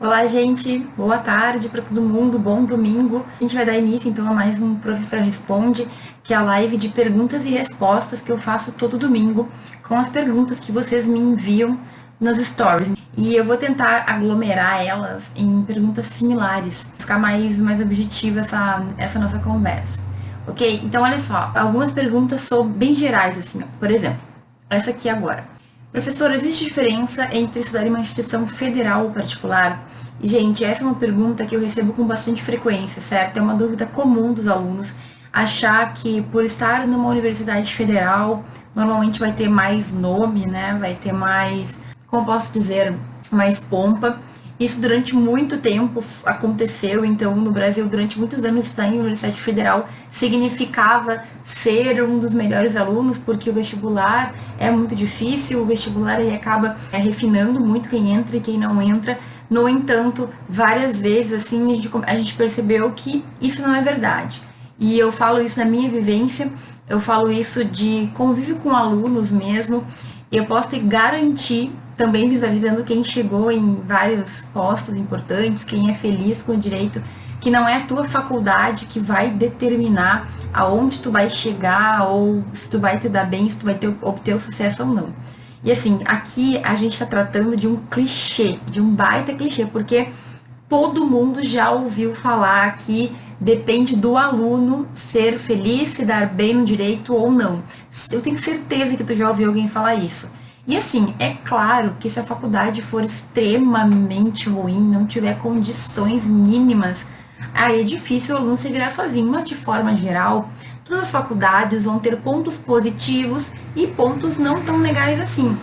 Olá, gente. Boa tarde para todo mundo. Bom domingo. A gente vai dar início então a mais um Professora Responde, que é a live de perguntas e respostas que eu faço todo domingo com as perguntas que vocês me enviam nas stories. E eu vou tentar aglomerar elas em perguntas similares, ficar mais objetiva essa nossa conversa. Ok? Então, olha só, algumas perguntas são bem gerais, assim, ó. Por exemplo, essa aqui agora. Professor, existe diferença entre estudar em uma instituição federal ou particular? E, gente, essa é uma pergunta que eu recebo com bastante frequência, certo? É uma dúvida comum dos alunos achar que por estar numa universidade federal, normalmente vai ter mais nome, né? Vai ter mais, como posso dizer, mais pompa. Isso durante muito tempo aconteceu, então no Brasil, durante muitos anos, estar em Universidade Federal significava ser um dos melhores alunos, porque o vestibular é muito difícil, o vestibular ele acaba refinando muito quem entra e quem não entra. No entanto, várias vezes assim, a gente percebeu que isso não é verdade. E eu falo isso na minha vivência, eu falo isso de convívio com alunos mesmo, e eu posso te garantir, também visualizando quem chegou em vários postos importantes, quem é feliz com o direito, que não é a tua faculdade que vai determinar aonde tu vai chegar, ou se tu vai te dar bem, se tu vai obter o sucesso ou não. E assim, aqui a gente está tratando de um clichê, de um baita clichê, porque todo mundo já ouviu falar que depende do aluno ser feliz, se dar bem no direito ou não. Eu tenho certeza que tu já ouviu alguém falar isso. E assim, é claro que se a faculdade for extremamente ruim, não tiver condições mínimas, aí é difícil o aluno se virar sozinho, mas de forma geral, todas as faculdades vão ter pontos positivos e pontos não tão legais assim,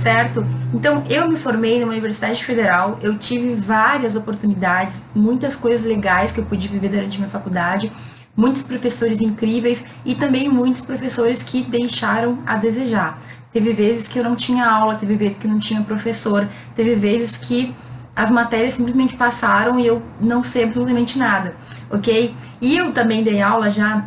certo? Então, eu me formei numa universidade federal, eu tive várias oportunidades, muitas coisas legais que eu pude viver durante a minha faculdade, muitos professores incríveis e também muitos professores que deixaram a desejar. Teve vezes que eu não tinha aula, teve vezes que não tinha professor, teve vezes que as matérias simplesmente passaram e eu não sei absolutamente nada, ok? E eu também dei aula já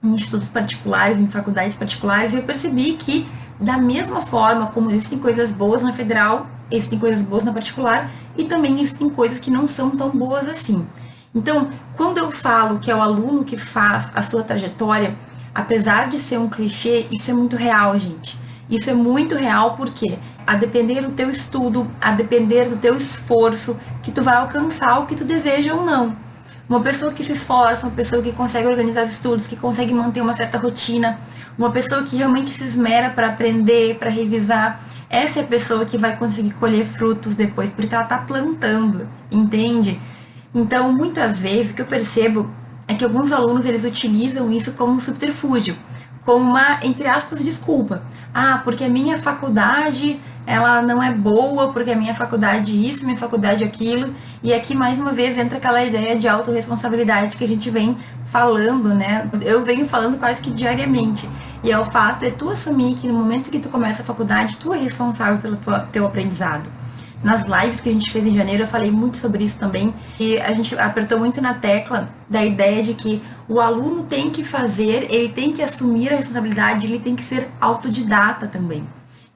em institutos particulares, em faculdades particulares, e eu percebi que, da mesma forma como existem coisas boas na federal, existem coisas boas na particular, e também existem coisas que não são tão boas assim. Então, quando eu falo que é o aluno que faz a sua trajetória, apesar de ser um clichê, isso é muito real, gente. Isso é muito real porque, a depender do teu estudo, a depender do teu esforço, que tu vai alcançar o que tu deseja ou não. Uma pessoa que se esforça, uma pessoa que consegue organizar os estudos, que consegue manter uma certa rotina, uma pessoa que realmente se esmera para aprender, para revisar, essa é a pessoa que vai conseguir colher frutos depois, porque ela está plantando, entende? Então, muitas vezes, o que eu percebo é que alguns alunos, eles utilizam isso como um subterfúgio, como uma, entre aspas, desculpa. Ah, porque a minha faculdade, ela não é boa, porque a minha faculdade isso, minha faculdade aquilo. E aqui, mais uma vez, entra aquela ideia de autorresponsabilidade que a gente vem falando, né? Eu venho falando quase que diariamente. E é o fato de tu assumir que no momento que tu começa a faculdade, tu é responsável pelo teu aprendizado. Nas lives que a gente fez em janeiro, eu falei muito sobre isso também. E a gente apertou muito na tecla da ideia de que o aluno tem que fazer, ele tem que assumir a responsabilidade, ele tem que ser autodidata também.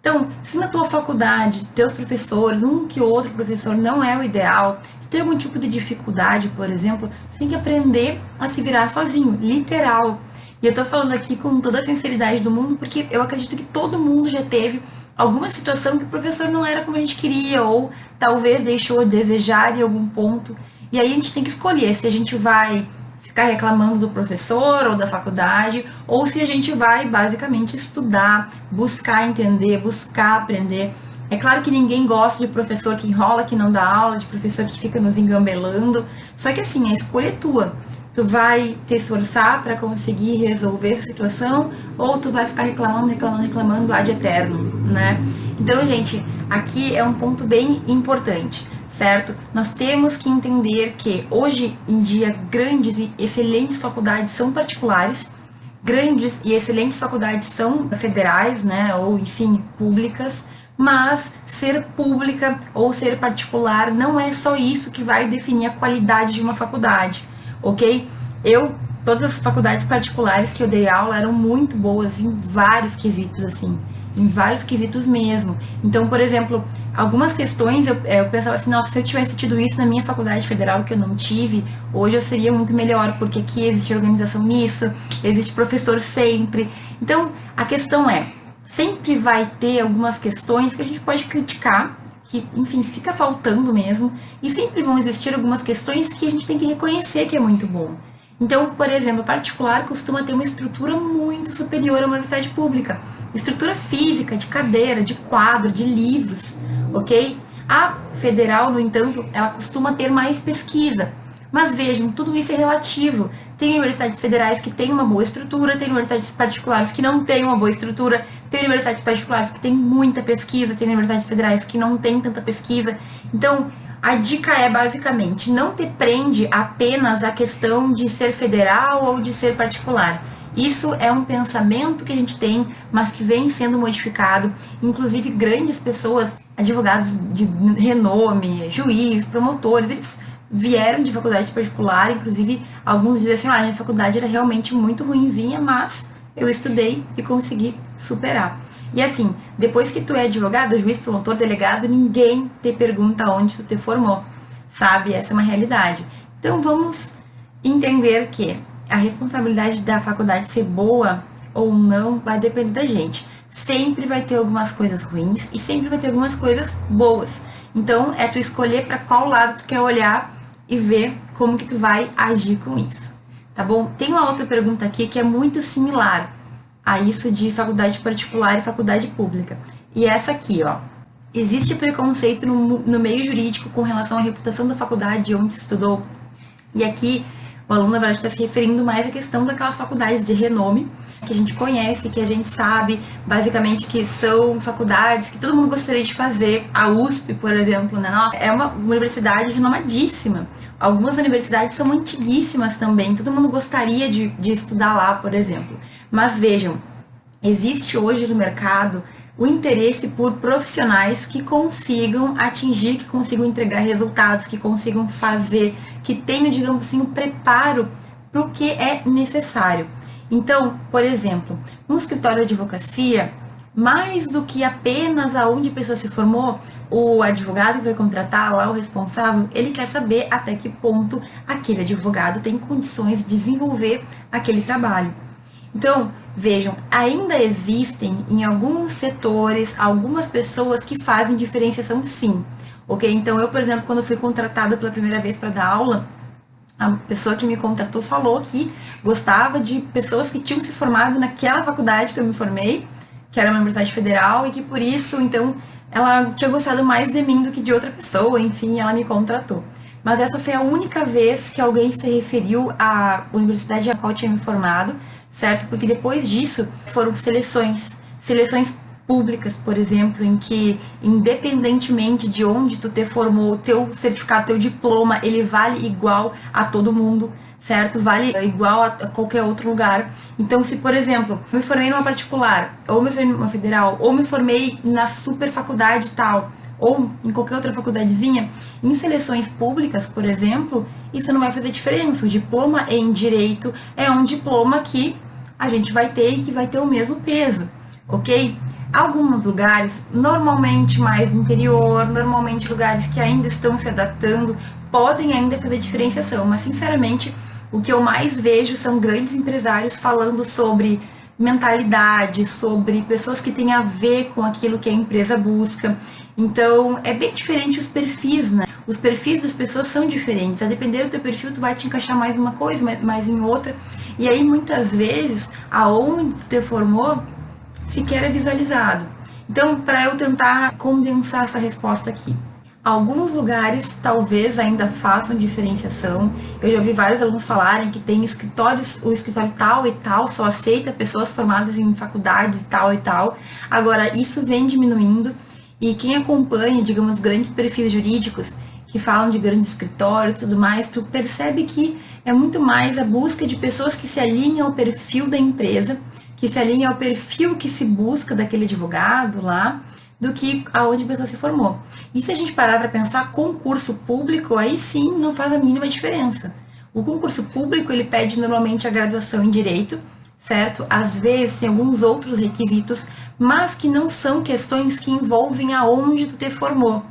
Então, se na tua faculdade, teus professores, um que outro professor não é o ideal, se tem algum tipo de dificuldade, por exemplo, você tem que aprender a se virar sozinho, literal. E eu tô falando aqui com toda a sinceridade do mundo, porque eu acredito que todo mundo já teve alguma situação que o professor não era como a gente queria, ou talvez deixou a desejar em algum ponto. E aí a gente tem que escolher se a gente vai ficar reclamando do professor ou da faculdade, ou se a gente vai basicamente estudar, buscar entender, buscar aprender. É claro que ninguém gosta de professor que enrola, que não dá aula, de professor que fica nos engambelando, só que assim, a escolha é tua. Tu vai te esforçar para conseguir resolver essa situação, ou tu vai ficar reclamando ad eterno, né? Então, gente, aqui é um ponto bem importante, certo? Nós temos que entender que hoje em dia grandes e excelentes faculdades são particulares, grandes e excelentes faculdades são federais, né? Ou enfim, públicas, mas ser pública ou ser particular não é só isso que vai definir a qualidade de uma faculdade. Ok? Todas as faculdades particulares que eu dei aula eram muito boas em vários quesitos, assim. em vários quesitos mesmo. Então, por exemplo, algumas questões eu pensava assim, nossa, se eu tivesse tido isso na minha faculdade federal, que eu não tive, hoje eu seria muito melhor, porque aqui existe organização nisso, existe professor sempre. Então, a questão é, sempre vai ter algumas questões que a gente pode criticar, que, enfim, fica faltando mesmo, e sempre vão existir algumas questões que a gente tem que reconhecer que é muito bom. Então, por exemplo, a particular costuma ter uma estrutura muito superior a uma universidade pública. Estrutura física, de cadeira, de quadro, de livros, ok? A federal, no entanto, ela costuma ter mais pesquisa. Mas vejam, tudo isso é relativo. Tem universidades federais que têm uma boa estrutura, tem universidades particulares que não têm uma boa estrutura, tem universidades particulares que têm muita pesquisa, tem universidades federais que não têm tanta pesquisa. Então, a dica é, basicamente, não te prende apenas a questão de ser federal ou de ser particular. Isso é um pensamento que a gente tem, mas que vem sendo modificado. Inclusive, grandes pessoas, advogados de renome, juízes, promotores, eles vieram de faculdade particular. Inclusive, alguns dizem assim, minha faculdade era realmente muito ruinzinha, mas eu estudei e consegui superar. E assim, depois que tu é advogado, juiz, promotor, delegado, ninguém te pergunta onde tu te formou, sabe? Essa é uma realidade. Então vamos entender que a responsabilidade da faculdade ser boa ou não vai depender da gente. Sempre vai ter algumas coisas ruins e sempre vai ter algumas coisas boas. Então é tu escolher para qual lado tu quer olhar e ver como que tu vai agir com isso, tá bom? Tem uma outra pergunta aqui que é muito similar a isso de faculdade particular e faculdade pública. E essa aqui, ó. Existe preconceito no meio jurídico com relação à reputação da faculdade onde se estudou? E aqui, o aluno, na verdade, está se referindo mais à questão daquelas faculdades de renome, que a gente conhece, que a gente sabe, basicamente, que são faculdades que todo mundo gostaria de fazer. A USP, por exemplo, né? Nossa, é uma universidade renomadíssima. Algumas universidades são antiguíssimas também, todo mundo gostaria de estudar lá, por exemplo. Mas vejam, existe hoje no mercado o interesse por profissionais que consigam atingir, que consigam entregar resultados, que consigam fazer, que tenham, digamos assim, o preparo para o que é necessário. Então, por exemplo, no escritório de advocacia, mais do que apenas aonde a pessoa se formou, o advogado que vai contratar lá, o responsável, ele quer saber até que ponto aquele advogado tem condições de desenvolver aquele trabalho. Então, vejam, ainda existem em alguns setores algumas pessoas que fazem diferenciação sim, ok? Então, eu, por exemplo, quando fui contratada pela primeira vez para dar aula, a pessoa que me contratou falou que gostava de pessoas que tinham se formado naquela faculdade que eu me formei, que era uma universidade federal, e que por isso, então, ela tinha gostado mais de mim do que de outra pessoa, enfim, ela me contratou. Mas essa foi a única vez que alguém se referiu à universidade a qual eu tinha me formado, certo? Porque depois disso foram seleções públicas, por exemplo, em que, independentemente de onde tu te formou, teu certificado, teu diploma, ele vale igual a todo mundo, certo? Vale igual a qualquer outro lugar. Então, se, por exemplo, me formei numa particular, ou me formei numa federal, ou me formei na super faculdade tal, ou em qualquer outra faculdadezinha, em seleções públicas, por exemplo, isso não vai fazer diferença. O diploma em direito é um diploma que a gente vai ter e que vai ter o mesmo peso, ok? Alguns lugares, normalmente mais no interior, normalmente lugares que ainda estão se adaptando, podem ainda fazer diferenciação, mas sinceramente, o que eu mais vejo são grandes empresários falando sobre mentalidade, sobre pessoas que têm a ver com aquilo que a empresa busca. Então, é bem diferente os perfis, né? Os perfis das pessoas são diferentes. A depender do teu perfil, tu vai te encaixar mais em uma coisa, mais em outra. E aí, muitas vezes, aonde tu te formou, sequer é visualizado. Então, para eu tentar condensar essa resposta aqui. Alguns lugares talvez ainda façam diferenciação. Eu já ouvi vários alunos falarem que tem escritórios, o escritório tal e tal só aceita pessoas formadas em faculdades tal e tal. Agora, isso vem diminuindo e quem acompanha, digamos, grandes perfis jurídicos que falam de grandes escritórios e tudo mais, tu percebe que é muito mais a busca de pessoas que se alinham ao perfil da empresa, que se alinham ao perfil que se busca daquele advogado lá, do que aonde a pessoa se formou. E se a gente parar para pensar, concurso público, aí sim não faz a mínima diferença. O concurso público, ele pede normalmente a graduação em Direito, certo? Às vezes tem alguns outros requisitos, mas que não são questões que envolvem aonde tu te formou.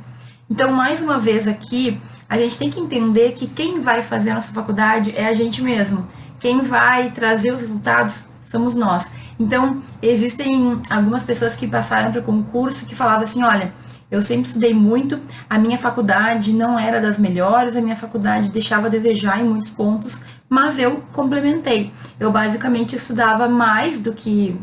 Então, mais uma vez aqui, a gente tem que entender que quem vai fazer a nossa faculdade é a gente mesmo. Quem vai trazer os resultados somos nós. Então, existem algumas pessoas que passaram para o concurso que falavam assim, olha, eu sempre estudei muito, a minha faculdade não era das melhores, a minha faculdade deixava a desejar em muitos pontos, mas eu complementei. Eu basicamente estudava mais do que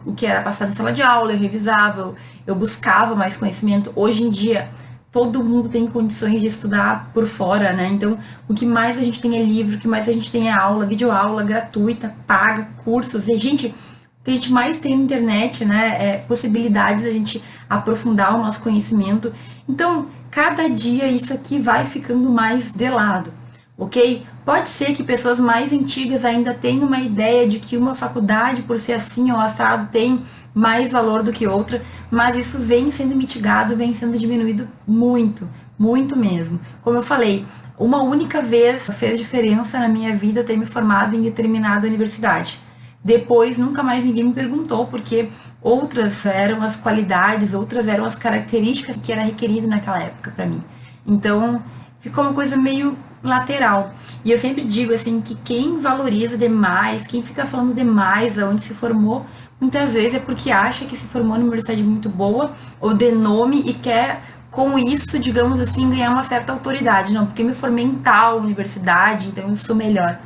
o que era passado em sala de aula, eu revisava, eu buscava mais conhecimento. Hoje em dia, todo mundo tem condições de estudar por fora, né? Então, o que mais a gente tem é livro, o que mais a gente tem é aula, videoaula gratuita, paga, cursos. E, gente, o que a gente mais tem na internet, né? É possibilidades de a gente aprofundar o nosso conhecimento. Então, cada dia isso aqui vai ficando mais de lado, ok? Pode ser que pessoas mais antigas ainda tenham uma ideia de que uma faculdade, por ser assim ou assado, tem mais valor do que outra, mas isso vem sendo mitigado, vem sendo diminuído muito, muito mesmo. Como eu falei, uma única vez fez diferença na minha vida ter me formado em determinada universidade. Depois, nunca mais ninguém me perguntou, porque outras eram as qualidades, outras eram as características que era requerido naquela época para mim. Então, ficou uma coisa meio lateral. E eu sempre digo assim que quem valoriza demais, quem fica falando demais aonde se formou, muitas vezes é porque acha que se formou numa universidade muito boa ou de nome e quer com isso, digamos assim, ganhar uma certa autoridade. Não, porque me formei em tal universidade, então eu sou melhor.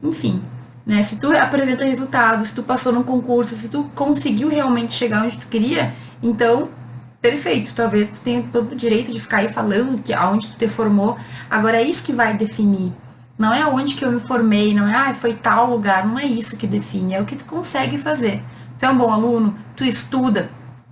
Enfim, né? Se tu apresenta resultados, se tu passou num concurso, se tu conseguiu realmente chegar onde tu queria, então perfeito, talvez tu tenha todo o direito de ficar aí falando que aonde tu te formou. Agora é isso que vai definir. Não é aonde que eu me formei, não é, foi tal lugar, não é isso que define, é o que tu consegue fazer. Tu é um bom aluno, tu estuda,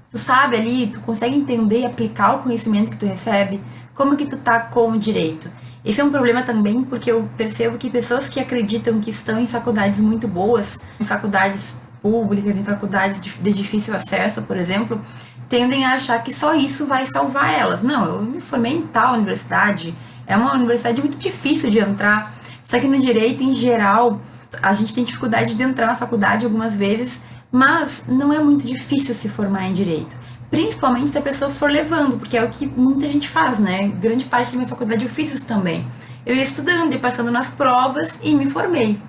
tu sabe ali, tu consegue entender e aplicar o conhecimento que tu recebe, como que tu tá com o direito. Esse é um problema também porque eu percebo que pessoas que acreditam que estão em faculdades muito boas, em faculdades públicas, em faculdades de difícil acesso, por exemplo, tendem a achar que só isso vai salvar elas. Não, eu me formei em tal universidade, é uma universidade muito difícil de entrar, só que no direito, em geral, a gente tem dificuldade de entrar na faculdade algumas vezes, mas não é muito difícil se formar em direito. Principalmente se a pessoa for levando, porque é o que muita gente faz, né? Grande parte da minha faculdade eu fiz isso também. Eu ia estudando e passando nas provas e me formei.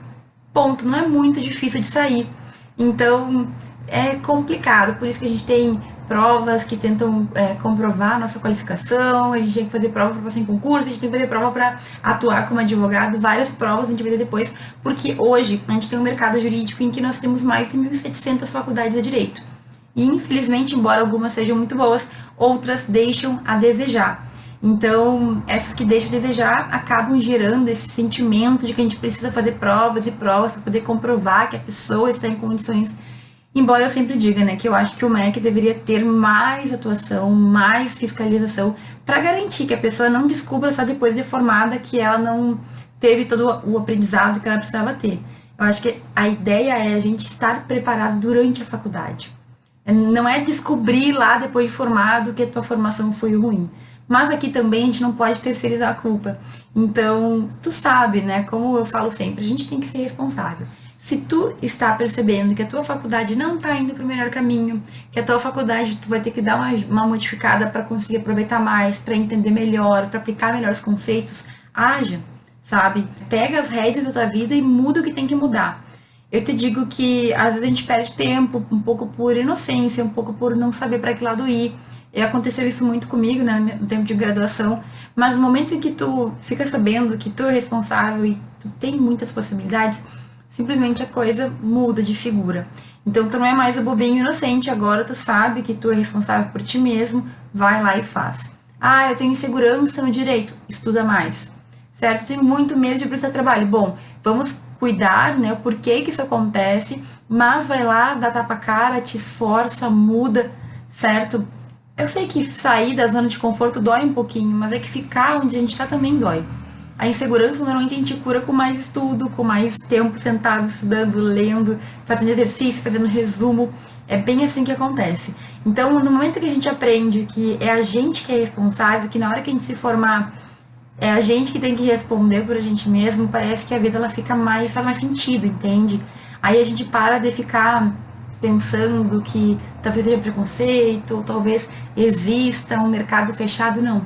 Ponto, não é muito difícil de sair. Então, é complicado, por isso que a gente tem provas que tentam comprovar a nossa qualificação, a gente tem que fazer prova para passar em concurso, a gente tem que fazer prova para atuar como advogado, várias provas a gente vai ter depois, porque hoje a gente tem um mercado jurídico em que nós temos mais de 1.700 faculdades de direito. E infelizmente, embora algumas sejam muito boas, outras deixam a desejar. Então, essas que deixam a desejar acabam gerando esse sentimento de que a gente precisa fazer provas e provas para poder comprovar que a pessoa está em condições. Embora eu sempre diga, né, que eu acho que o MEC deveria ter mais atuação, mais fiscalização, para garantir que a pessoa não descubra só depois de formada que ela não teve todo o aprendizado que ela precisava ter. Eu acho que a ideia é a gente estar preparado durante a faculdade. Não é descobrir lá depois de formado que a tua formação foi ruim. Mas aqui também a gente não pode terceirizar a culpa. Então, tu sabe, né? Como eu falo sempre, a gente tem que ser responsável. Se tu está percebendo que a tua faculdade não está indo para o melhor caminho, que a tua faculdade tu vai ter que dar uma modificada para conseguir aproveitar mais, para entender melhor, para aplicar melhor os conceitos, haja, sabe? Pega as rédeas da tua vida e muda o que tem que mudar. Eu te digo que às vezes a gente perde tempo, um pouco por inocência, um pouco por não saber para que lado ir. E aconteceu isso muito comigo, né, no tempo de graduação. Mas no momento em que tu fica sabendo que tu é responsável e tu tem muitas possibilidades, simplesmente a coisa muda de figura. Então tu não é mais o bobinho inocente, agora tu sabe que tu é responsável por ti mesmo, vai lá e faz. Ah, eu tenho insegurança no direito, estuda mais. Certo? Eu tenho muito medo de prestar trabalho. Bom, vamos cuidar, né, o porquê que isso acontece, mas vai lá, dá tapa a cara, te esforça, muda, certo? Eu sei que sair da zona de conforto dói um pouquinho, mas é que ficar onde a gente tá também dói. A insegurança normalmente a gente cura com mais estudo, com mais tempo sentado, estudando, lendo, fazendo exercício, fazendo resumo. É bem assim que acontece. Então, no momento que a gente aprende que é a gente que é responsável, que na hora que a gente se formar é a gente que tem que responder por a gente mesmo, parece que a vida ela fica faz mais sentido, entende? Aí a gente para de ficar pensando que talvez seja preconceito, ou talvez exista um mercado fechado, não.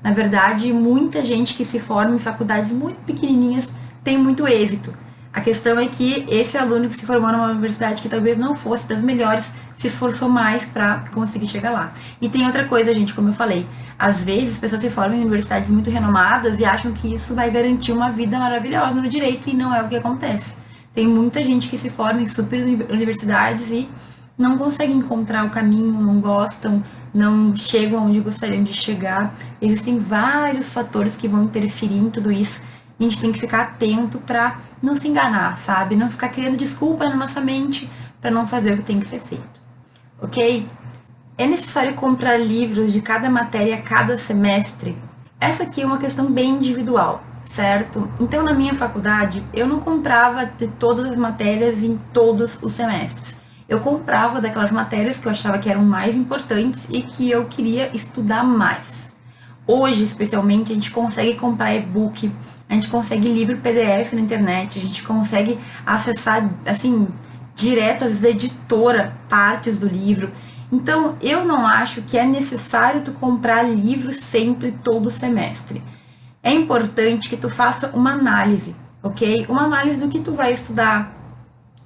Na verdade, muita gente que se forma em faculdades muito pequenininhas tem muito êxito. A questão é que esse aluno que se formou numa universidade que talvez não fosse das melhores, se esforçou mais para conseguir chegar lá. E tem outra coisa, gente, como eu falei, às vezes as pessoas se formam em universidades muito renomadas e acham que isso vai garantir uma vida maravilhosa no direito, e não é o que acontece. Tem muita gente que se forma em super universidades e não consegue encontrar o caminho, não gostam, não chegam onde gostariam de chegar. Existem vários fatores que vão interferir em tudo isso. E a gente tem que ficar atento para não se enganar, sabe? Não ficar criando desculpa na nossa mente para não fazer o que tem que ser feito, ok? É necessário comprar livros de cada matéria a cada semestre? Essa aqui é uma questão bem individual, certo? Então, na minha faculdade, eu não comprava de todas as matérias em todos os semestres. Eu comprava daquelas matérias que eu achava que eram mais importantes e que eu queria estudar mais. Hoje, especialmente, a gente consegue comprar e-book, a gente consegue livro PDF na internet, a gente consegue acessar, assim, direto, às vezes, da editora, partes do livro. Então, eu não acho que é necessário tu comprar livro sempre, todo semestre. É importante que tu faça uma análise, ok? Uma análise do que tu vai estudar,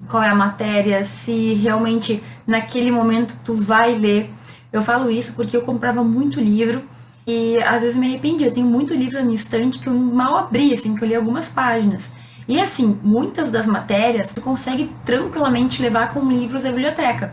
qual é a matéria, se realmente naquele momento tu vai ler. Eu falo isso porque eu comprava muito livro e às vezes me arrependi. Eu tenho muito livro na minha estante que eu mal abri, assim, que eu li algumas páginas. E assim, muitas das matérias tu consegue tranquilamente levar com livros da biblioteca.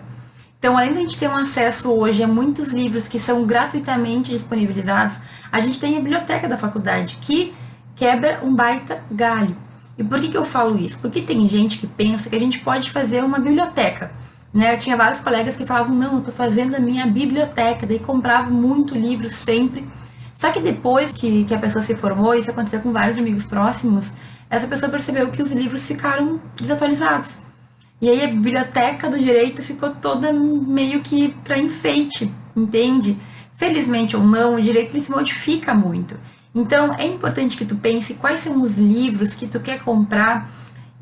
Então, além da gente ter um acesso hoje a muitos livros que são gratuitamente disponibilizados, a gente tem a biblioteca da faculdade, que quebra um baita galho. E por que eu falo isso? Porque tem gente que pensa que a gente pode fazer uma biblioteca, né? Eu tinha vários colegas que falavam, não, eu tô fazendo a minha biblioteca, daí comprava muito livro sempre. Só que depois que a pessoa se formou, isso aconteceu com vários amigos próximos, essa pessoa percebeu que os livros ficaram desatualizados. E aí a biblioteca do direito ficou toda meio que para enfeite, entende? Felizmente ou não, o direito ele se modifica muito. Então é importante que tu pense quais são os livros que tu quer comprar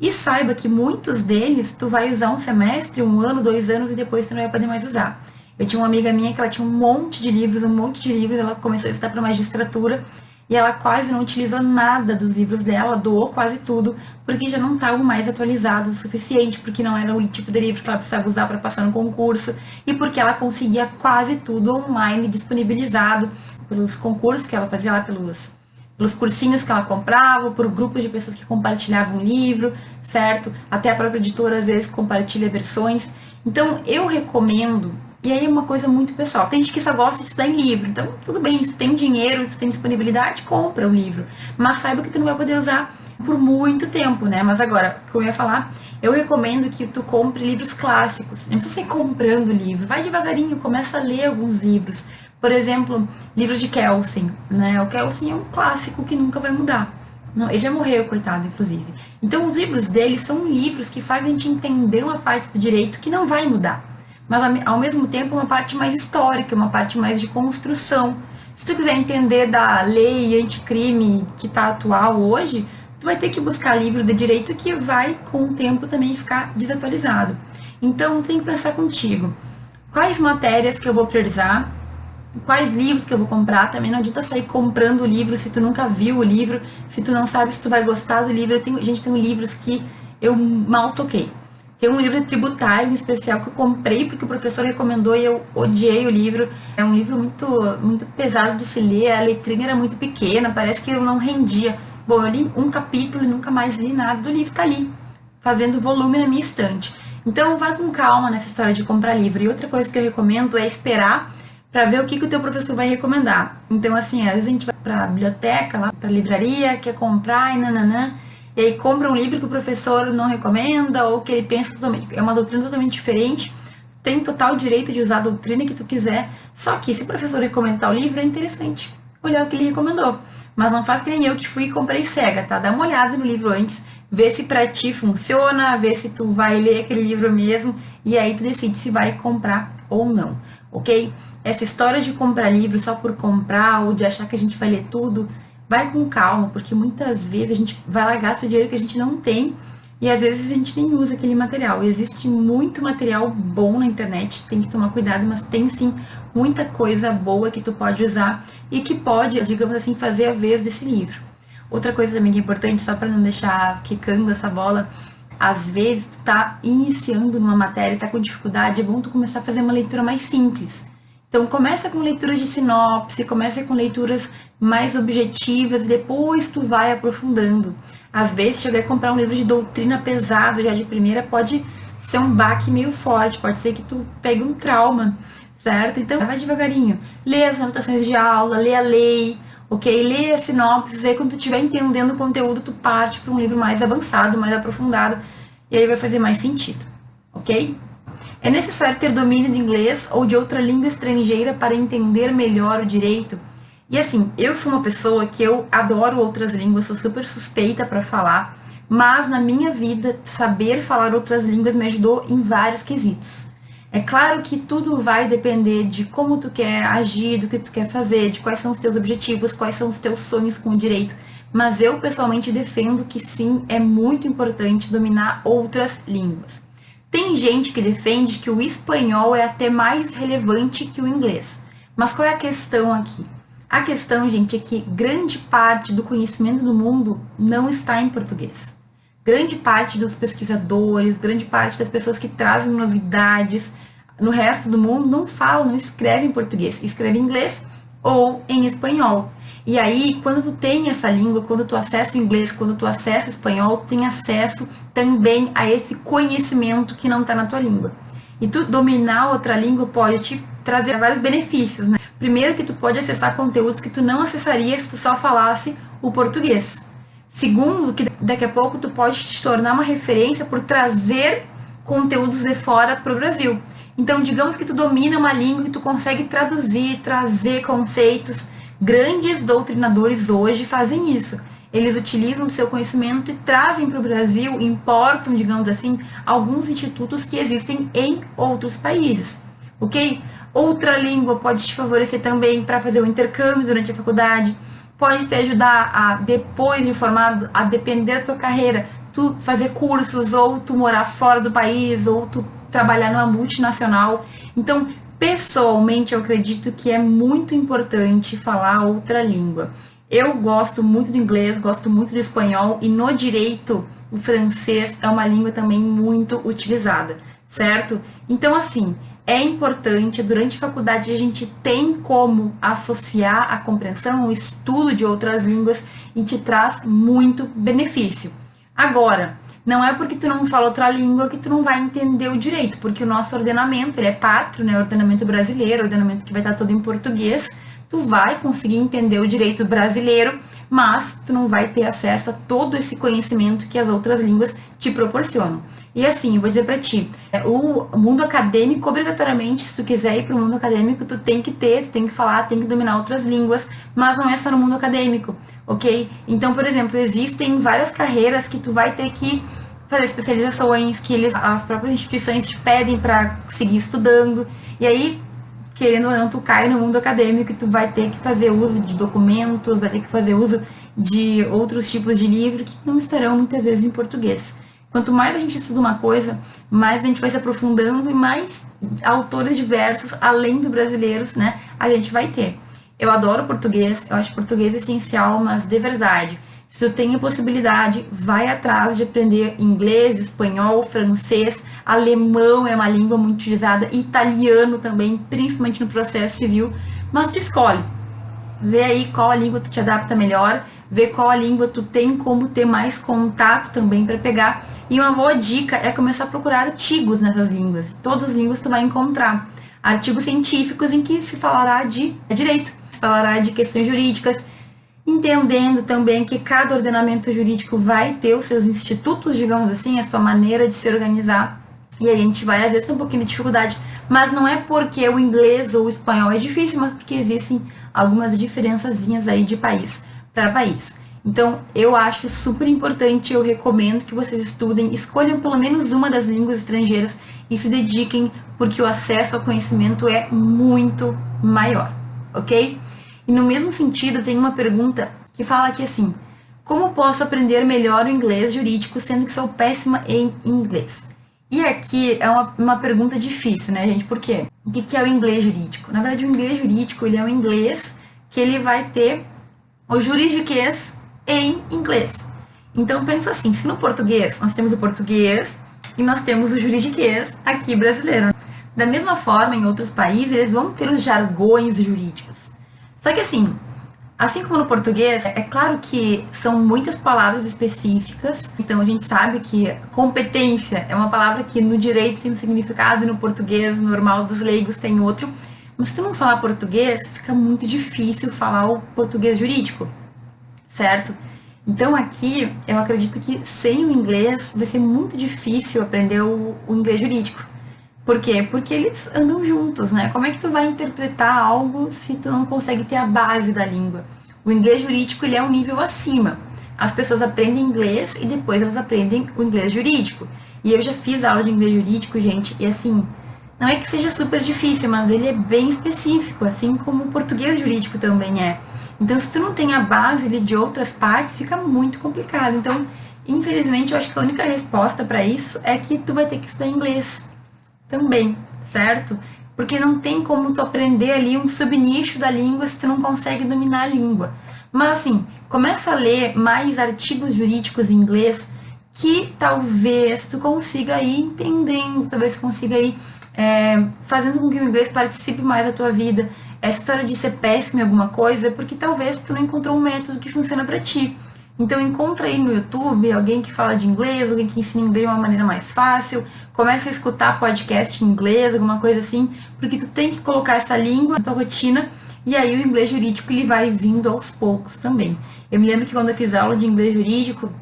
e saiba que muitos deles tu vai usar um semestre, 1 ano, 2 anos e depois tu não vai poder mais usar. Eu tinha uma amiga minha que ela tinha um monte de livros, ela começou a estudar para magistratura e ela quase não utilizou nada dos livros dela, doou quase tudo, porque já não estavam mais atualizados o suficiente, porque não era o tipo de livro que ela precisava usar para passar no concurso, e porque ela conseguia quase tudo online, disponibilizado pelos concursos que ela fazia lá, pelos cursinhos que ela comprava, por grupos de pessoas que compartilhavam o livro, certo? Até a própria editora às vezes compartilha versões. Então eu recomendo. E aí é uma coisa muito pessoal. Tem gente que só gosta de estudar em livro. Então, tudo bem, se tu tem dinheiro, se tu tem disponibilidade, compra o livro. Mas saiba que tu não vai poder usar por muito tempo, né? Mas agora, o que eu ia falar, eu recomendo que tu compre livros clássicos. Não precisa ser comprando livro. Vai devagarinho, começa a ler alguns livros. Por exemplo, livros de Kelsen, né? O Kelsen é um clássico que nunca vai mudar. Ele já morreu, coitado, inclusive. Então, os livros dele são livros que fazem a gente entender uma parte do direito que não vai mudar. Mas, ao mesmo tempo, uma parte mais histórica, uma parte mais de construção. Se tu quiser entender da lei anticrime que está atual hoje, tu vai ter que buscar livro de direito que vai, com o tempo, também ficar desatualizado. Então, tem que pensar contigo. Quais matérias que eu vou priorizar? Quais livros que eu vou comprar? Também não adianta sair comprando o livro se tu nunca viu o livro, se tu não sabe se tu vai gostar do livro. Gente, tem livros que eu mal toquei. Tem um livro tributário em especial que eu comprei porque o professor recomendou e eu odiei o livro. É um livro muito pesado de se ler, a letrinha era muito pequena, parece que eu não rendia. Bom, eu li um capítulo e nunca mais li nada do livro, tá ali, fazendo volume na minha estante. Então, vai com calma nessa história de comprar livro. E outra coisa que eu recomendo é esperar para ver o que o teu professor vai recomendar. Então, assim, às vezes a gente vai para a biblioteca, lá para a livraria, quer comprar e nananã, e aí compra um livro que o professor não recomenda ou que ele pensa totalmente, é uma doutrina totalmente diferente, tem total direito de usar a doutrina que tu quiser, só que se o professor recomendar o livro, é interessante olhar o que ele recomendou. Mas não faz que nem eu que fui e comprei cega, tá? Dá uma olhada no livro antes, vê se pra ti funciona, vê se tu vai ler aquele livro mesmo, e aí tu decide se vai comprar ou não, ok? Essa história de comprar livro só por comprar ou de achar que a gente vai ler tudo, vai com calma, porque muitas vezes a gente vai lá gastar o dinheiro que a gente não tem e às vezes a gente nem usa aquele material. E existe muito material bom na internet, tem que tomar cuidado, mas tem sim muita coisa boa que tu pode usar e que pode, digamos assim, fazer a vez desse livro. Outra coisa também que é importante, só para não deixar quicando essa bola, às vezes tu tá iniciando numa matéria e tá com dificuldade, é bom tu começar a fazer uma leitura mais simples. Então começa com leituras de sinopse, começa com leituras mais objetivas, e depois tu vai aprofundando. Às vezes chegar a comprar um livro de doutrina pesado já de primeira pode ser um baque meio forte, pode ser que tu pegue um trauma, certo? Então vai devagarinho, lê as anotações de aula, lê a lei, ok? Lê a sinopse, aí quando tu estiver entendendo o conteúdo, tu parte para um livro mais avançado, mais aprofundado, e aí vai fazer mais sentido, ok? É necessário ter domínio do inglês ou de outra língua estrangeira para entender melhor o direito? E assim, eu sou uma pessoa que eu adoro outras línguas, sou super suspeita para falar, mas na minha vida, saber falar outras línguas me ajudou em vários quesitos. É claro que tudo vai depender de como tu quer agir, do que tu quer fazer, de quais são os teus objetivos, quais são os teus sonhos com o direito, mas eu pessoalmente defendo que sim, é muito importante dominar outras línguas. Tem gente que defende que o espanhol é até mais relevante que o inglês. Mas qual é a questão aqui? A questão, gente, é que grande parte do conhecimento do mundo não está em português. Grande parte dos pesquisadores, grande parte das pessoas que trazem novidades no resto do mundo não falam, não escrevem em português, escrevem em inglês ou em espanhol. E aí, quando tu tem essa língua, quando tu acessa o inglês, quando tu acessa o espanhol, tu tem acesso também a esse conhecimento que não está na tua língua. E tu dominar outra língua pode te trazer vários benefícios, né? Primeiro que tu pode acessar conteúdos que tu não acessaria se tu só falasse o português. Segundo, que daqui a pouco tu pode te tornar uma referência por trazer conteúdos de fora para o Brasil. Então, digamos que tu domina uma língua e tu consegue traduzir, trazer conceitos. Grandes doutrinadores hoje fazem isso. Eles utilizam o seu conhecimento e trazem para o Brasil, importam, digamos assim, alguns institutos que existem em outros países, ok? Outra língua pode te favorecer também para fazer o intercâmbio durante a faculdade, pode te ajudar a, depois de formado, a depender da tua carreira, tu fazer cursos, ou tu morar fora do país, ou tu trabalhar numa multinacional. Então, pessoalmente, eu acredito que é muito importante falar outra língua. Eu gosto muito do inglês, gosto muito do espanhol, e no direito, o francês é uma língua também muito utilizada, certo? Então, assim, é importante, durante a faculdade, a gente tem como associar a compreensão, o estudo de outras línguas, e te traz muito benefício. Agora, não é porque tu não fala outra língua que tu não vai entender o direito, porque o nosso ordenamento, ele é pátrio, né? O ordenamento brasileiro, o ordenamento que vai estar todo em português, tu vai conseguir entender o direito brasileiro, mas tu não vai ter acesso a todo esse conhecimento que as outras línguas te proporcionam. E assim, eu vou dizer pra ti, o mundo acadêmico, obrigatoriamente, se tu quiser ir pro mundo acadêmico, tu tem que ter, tu tem que falar, tem que dominar outras línguas, mas não é só no mundo acadêmico, ok? Então, por exemplo, existem várias carreiras que tu vai ter que fazer especializações, que as próprias instituições te pedem para seguir estudando, e aí, querendo ou não, tu cai no mundo acadêmico e tu vai ter que fazer uso de documentos, vai ter que fazer uso de outros tipos de livro que não estarão muitas vezes em português. Quanto mais a gente estuda uma coisa, mais a gente vai se aprofundando e mais autores diversos, além do brasileiros, né, a gente vai ter. Eu adoro português, eu acho português essencial, mas de verdade, se tu tem a possibilidade, vai atrás de aprender inglês, espanhol, francês, alemão é uma língua muito utilizada, italiano também, principalmente no processo civil, mas tu escolhe. Vê aí qual a língua tu te adapta melhor, vê qual a língua tu tem como ter mais contato também para pegar. E uma boa dica é começar a procurar artigos nessas línguas. Todas as línguas tu vai encontrar artigos científicos em que se falará de direito, se falará de questões jurídicas, entendendo também que cada ordenamento jurídico vai ter os seus institutos, digamos assim, a sua maneira de se organizar. E aí a gente vai, às vezes, ter um pouquinho de dificuldade, mas não é porque o inglês ou o espanhol é difícil, mas porque existem algumas diferençazinhas aí de país para país. Então, eu acho super importante, eu recomendo que vocês estudem, escolham pelo menos uma das línguas estrangeiras e se dediquem, porque o acesso ao conhecimento é muito maior, ok? E no mesmo sentido, tem uma pergunta que fala aqui assim: Como posso aprender melhor o inglês jurídico, sendo que sou péssima em inglês? E aqui é uma pergunta difícil, né, gente? Por quê? O que é o inglês jurídico? Na verdade, o inglês jurídico, ele é um inglês que ele vai ter o juridiquês em inglês. Então, pensa assim, se no português nós temos o português e nós temos o juridiquês aqui brasileiro. Da mesma forma, em outros países, eles vão ter os jargões jurídicos. Só que assim como no português, é claro que são muitas palavras específicas, então a gente sabe que competência é uma palavra que no direito tem um significado e no português normal dos leigos tem outro, mas se tu não falar português, fica muito difícil falar o português jurídico, certo? Então aqui, eu acredito que sem o inglês vai ser muito difícil aprender o inglês jurídico. Por quê? Porque eles andam juntos, né? Como é que tu vai interpretar algo se tu não consegue ter a base da língua? O inglês jurídico, ele é um nível acima. As pessoas aprendem inglês e depois elas aprendem o inglês jurídico. E eu já fiz aula de inglês jurídico, gente, e assim, não é que seja super difícil, mas ele é bem específico, assim como o português jurídico também é. Então, se tu não tem a base ali de outras partes, fica muito complicado. Então, infelizmente, eu acho que a única resposta para isso é que tu vai ter que estudar inglês também, certo? Porque não tem como tu aprender ali um subnicho da língua se tu não consegue dominar a língua. Mas assim, começa a ler mais artigos jurídicos em inglês que talvez tu consiga ir entendendo, talvez tu consiga ir fazendo com que o inglês participe mais da tua vida. Essa história de ser péssimo em alguma coisa é porque talvez tu não encontrou um método que funciona para ti. Então encontra aí no YouTube alguém que fala de inglês, alguém que ensina inglês de uma maneira mais fácil, começa a escutar podcast em inglês, alguma coisa assim, porque tu tem que colocar essa língua na tua rotina e aí o inglês jurídico ele vai vindo aos poucos também. Eu me lembro que quando eu fiz aula de inglês jurídico,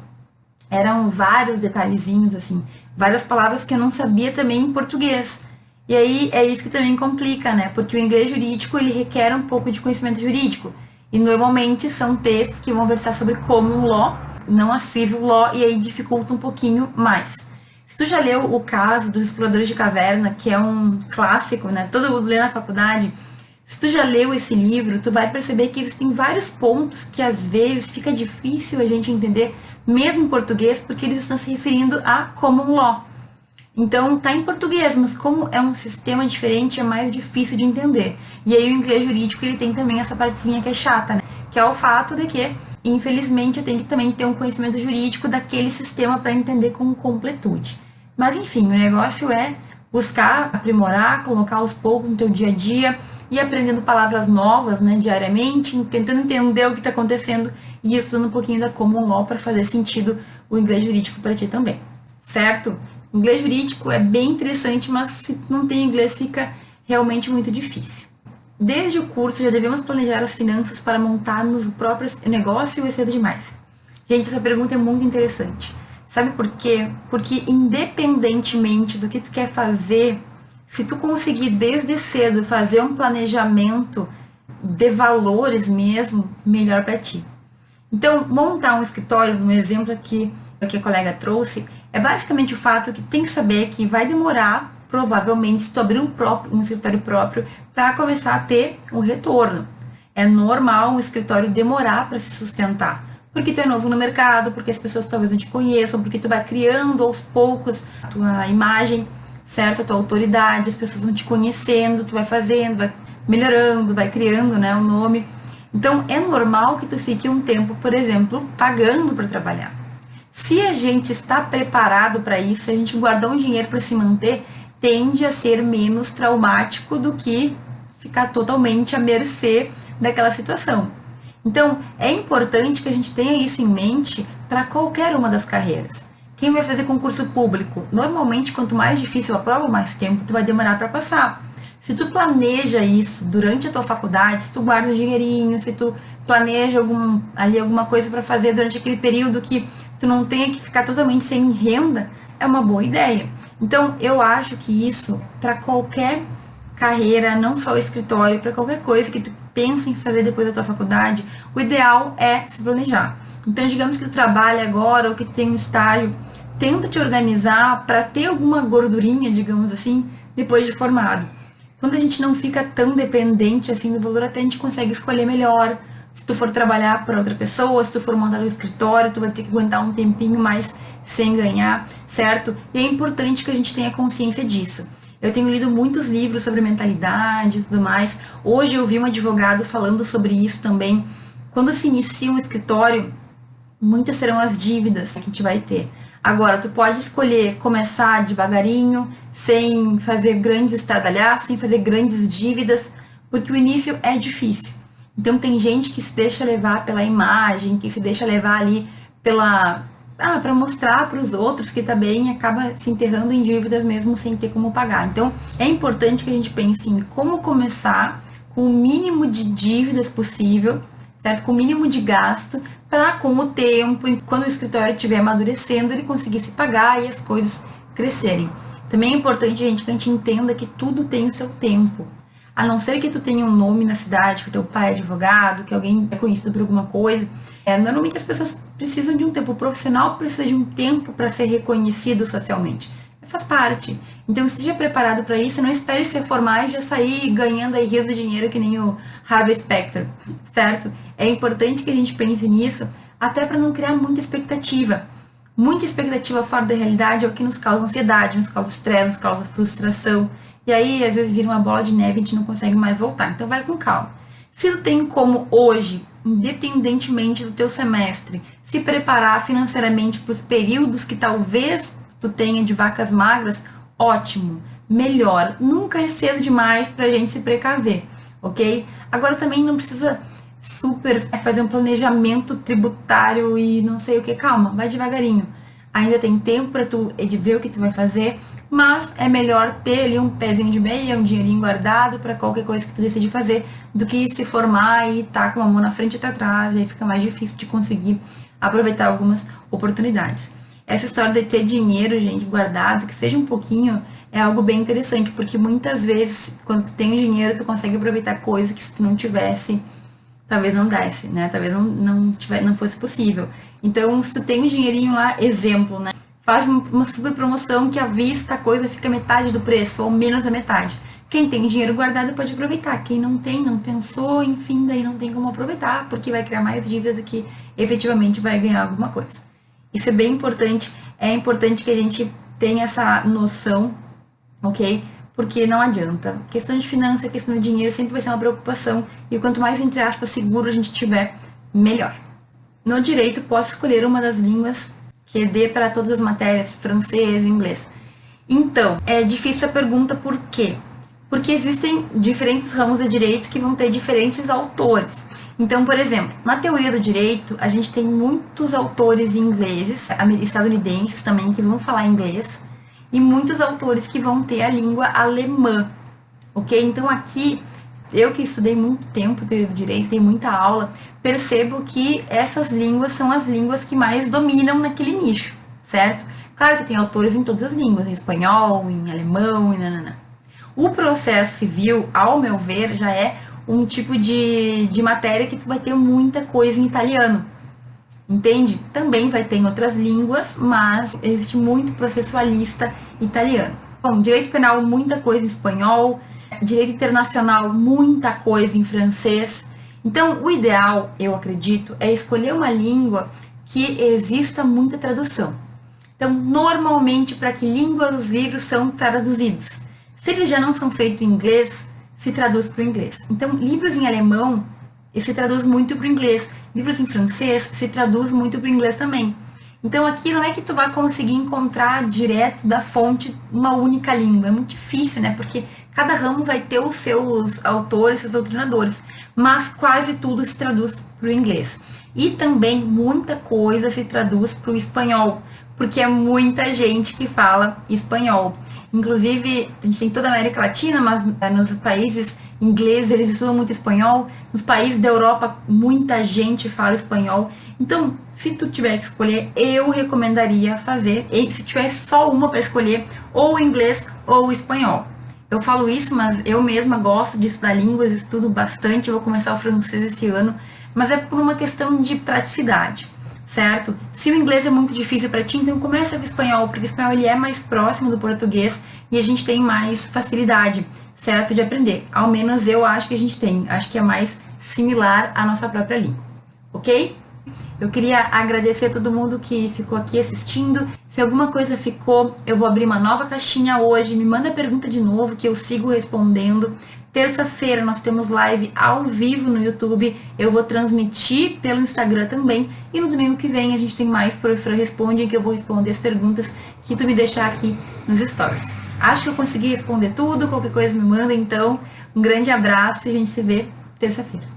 eram vários detalhezinhos, assim, várias palavras que eu não sabia também em português. E aí é isso que também complica, né? Porque o inglês jurídico ele requer um pouco de conhecimento jurídico. E normalmente são textos que vão versar sobre common law, não a civil law, e aí dificulta um pouquinho mais. Se tu já leu o caso dos Exploradores de Caverna, que é um clássico, né? Todo mundo lê na faculdade. Se tu já leu esse livro, tu vai perceber que existem vários pontos que às vezes fica difícil a gente entender, mesmo em português, porque eles estão se referindo a common law. Então, tá em português, mas como é um sistema diferente, é mais difícil de entender. E aí o inglês jurídico, ele tem também essa partezinha que é chata, né? Que é o fato de que, infelizmente, eu tenho que também ter um conhecimento jurídico daquele sistema para entender com completude. Mas, enfim, o negócio é buscar aprimorar, colocar aos poucos no teu dia a dia e aprendendo palavras novas, né, diariamente, tentando entender o que está acontecendo e estudando um pouquinho da common law para fazer sentido o inglês jurídico para ti também, certo? O inglês jurídico é bem interessante, mas se não tem inglês fica realmente muito difícil. Desde o curso já devemos planejar as finanças para montarmos o próprio negócio ou é cedo demais? Gente, essa pergunta é muito interessante. Sabe por quê? Porque independentemente do que tu quer fazer, se tu conseguir desde cedo fazer um planejamento de valores mesmo, melhor para ti. Então, montar um escritório, no exemplo aqui que a colega trouxe, é basicamente o fato que tem que saber que vai demorar, provavelmente, se tu abrir um escritório próprio, para começar a ter um retorno. É normal um escritório demorar para se sustentar, porque tu é novo no mercado, porque as pessoas talvez não te conheçam, porque tu vai criando aos poucos a tua imagem, certo? A tua autoridade, as pessoas vão te conhecendo, tu vai fazendo, vai melhorando, vai criando, né, um nome. Então, é normal que tu fique um tempo, por exemplo, pagando para trabalhar. Se a gente está preparado para isso, se a gente guardar um dinheiro para se manter, tende a ser menos traumático do que ficar totalmente à mercê daquela situação. Então, é importante que a gente tenha isso em mente para qualquer uma das carreiras. Quem vai fazer concurso público, normalmente, quanto mais difícil a prova, mais tempo tu vai demorar para passar. Se tu planeja isso durante a tua faculdade, se tu guarda um dinheirinho, se tu planeja alguma coisa para fazer durante aquele período que tu não tenha que ficar totalmente sem renda, é uma boa ideia. Então, eu acho que isso, para qualquer carreira, não só o escritório, para qualquer coisa que tu pensa em fazer depois da tua faculdade, o ideal é se planejar. Então, digamos que tu trabalha agora ou que tu tem um estágio, tenta te organizar para ter alguma gordurinha, digamos assim, depois de formado. Quando a gente não fica tão dependente assim do valor, até a gente consegue escolher melhor, Se tu for trabalhar para outra pessoa, se tu for montar um escritório, tu vai ter que aguentar um tempinho mais sem ganhar, certo? E é importante que a gente tenha consciência disso. Eu tenho lido muitos livros sobre mentalidade e tudo mais. Hoje eu vi um advogado falando sobre isso também. Quando se inicia um escritório, muitas serão as dívidas que a gente vai ter. Agora, tu pode escolher começar devagarinho, sem fazer grandes estradalhaços, sem fazer grandes dívidas, porque o início é difícil. Então, tem gente que se deixa levar pela imagem, que se deixa levar ali para mostrar para os outros que tá bem e acaba se enterrando em dívidas mesmo sem ter como pagar. Então, é importante que a gente pense em como começar com o mínimo de dívidas possível, certo? Com o mínimo de gasto, para com o tempo, quando o escritório estiver amadurecendo, ele conseguir se pagar e as coisas crescerem. Também é importante, gente, que a gente entenda que tudo tem o seu tempo. A não ser que tu tenha um nome na cidade, que o teu pai é advogado, que alguém é conhecido por alguma coisa. Normalmente as pessoas precisam de um tempo. O profissional precisa de um tempo para ser reconhecido socialmente. Faz parte. Então esteja preparado para isso. Não espere se formar e já sair ganhando aí rios de dinheiro que nem o Harvey Specter, certo? É importante que a gente pense nisso, até para não criar muita expectativa. Muita expectativa fora da realidade é o que nos causa ansiedade, nos causa estresse, nos causa frustração. E aí, às vezes, vira uma bola de neve e a gente não consegue mais voltar. Então, vai com calma. Se tu tem como hoje, independentemente do teu semestre, se preparar financeiramente para os períodos que talvez tu tenha de vacas magras, ótimo, melhor. Nunca é cedo demais para a gente se precaver, ok? Agora, também não precisa fazer um planejamento tributário e não sei o que. Calma, vai devagarinho. Ainda tem tempo para tu ver o que tu vai fazer, mas é melhor ter ali um pezinho de meia, um dinheirinho guardado para qualquer coisa que tu decide fazer, do que se formar e tá com uma mão na frente e outra atrás, e aí fica mais difícil de conseguir aproveitar algumas oportunidades. Essa história de ter dinheiro, gente, guardado, que seja um pouquinho, é algo bem interessante, porque muitas vezes, quando tu tem o dinheiro, tu consegue aproveitar coisas que se tu não tivesse, talvez não desse, né? Talvez não fosse possível. Então, se tu tem um dinheirinho lá, exemplo, né? Faz uma super promoção que à vista a coisa fica metade do preço, ou menos da metade. Quem tem dinheiro guardado pode aproveitar. Quem não tem, não pensou, enfim, daí não tem como aproveitar, porque vai criar mais dívida do que efetivamente vai ganhar alguma coisa. Isso é bem importante. É importante que a gente tenha essa noção, ok? Porque não adianta. Questão de finança, questão de dinheiro sempre vai ser uma preocupação. E quanto mais, entre aspas, seguro a gente tiver, melhor. No direito, posso escolher uma das línguas que dê para todas as matérias, francês, inglês. Então, é difícil a pergunta por quê? Porque existem diferentes ramos de direito que vão ter diferentes autores. Então, por exemplo, na teoria do direito, a gente tem muitos autores ingleses, estadunidenses também, que vão falar inglês, e muitos autores que vão ter a língua alemã, ok? Então, aqui, eu que estudei muito tempo teoria do direito, tenho muita aula, percebo que essas línguas são as línguas que mais dominam naquele nicho, certo? Claro que tem autores em todas as línguas, em espanhol, em alemão, e nananã. O processo civil, ao meu ver, já é um tipo de matéria que tu vai ter muita coisa em italiano, entende? Também vai ter em outras línguas, mas existe muito processualista italiano. Bom, direito penal, muita coisa em espanhol, direito internacional, muita coisa em francês. Então, o ideal, eu acredito, é escolher uma língua que exista muita tradução. Então, normalmente, para que língua os livros são traduzidos? Se eles já não são feitos em inglês, se traduz para o inglês. Então, livros em alemão, se traduz muito para o inglês. Livros em francês, se traduz muito para o inglês também. Então, aqui não é que tu vai conseguir encontrar direto da fonte uma única língua. É muito difícil, né? Porque cada ramo vai ter os seus autores, seus doutrinadores. Mas quase tudo se traduz para o inglês. E também muita coisa se traduz para o espanhol. Porque é muita gente que fala espanhol. Inclusive, a gente tem toda a América Latina, mas nos países ingleses eles estudam muito espanhol. Nos países da Europa, muita gente fala espanhol. Então, se tu tiver que escolher, eu recomendaria fazer, se tivesse só uma para escolher, ou o inglês ou o espanhol. Eu falo isso, mas eu mesma gosto de estudar línguas, estudo bastante, eu vou começar o francês esse ano, mas é por uma questão de praticidade, certo? Se o inglês é muito difícil para ti, então começa com o espanhol, porque o espanhol ele é mais próximo do português e a gente tem mais facilidade, certo? De aprender. Ao menos eu acho que a gente tem, acho que é mais similar à nossa própria língua, ok? Eu queria agradecer a todo mundo que ficou aqui assistindo. Se alguma coisa ficou, eu vou abrir uma nova caixinha hoje. Me manda pergunta de novo que eu sigo respondendo. Terça-feira nós temos live ao vivo no YouTube. Eu vou transmitir pelo Instagram também. E no domingo que vem a gente tem mais Professora Responde, em que eu vou responder as perguntas que tu me deixar aqui nos stories. Acho que eu consegui responder tudo. Qualquer coisa me manda, então. Um grande abraço e a gente se vê terça-feira.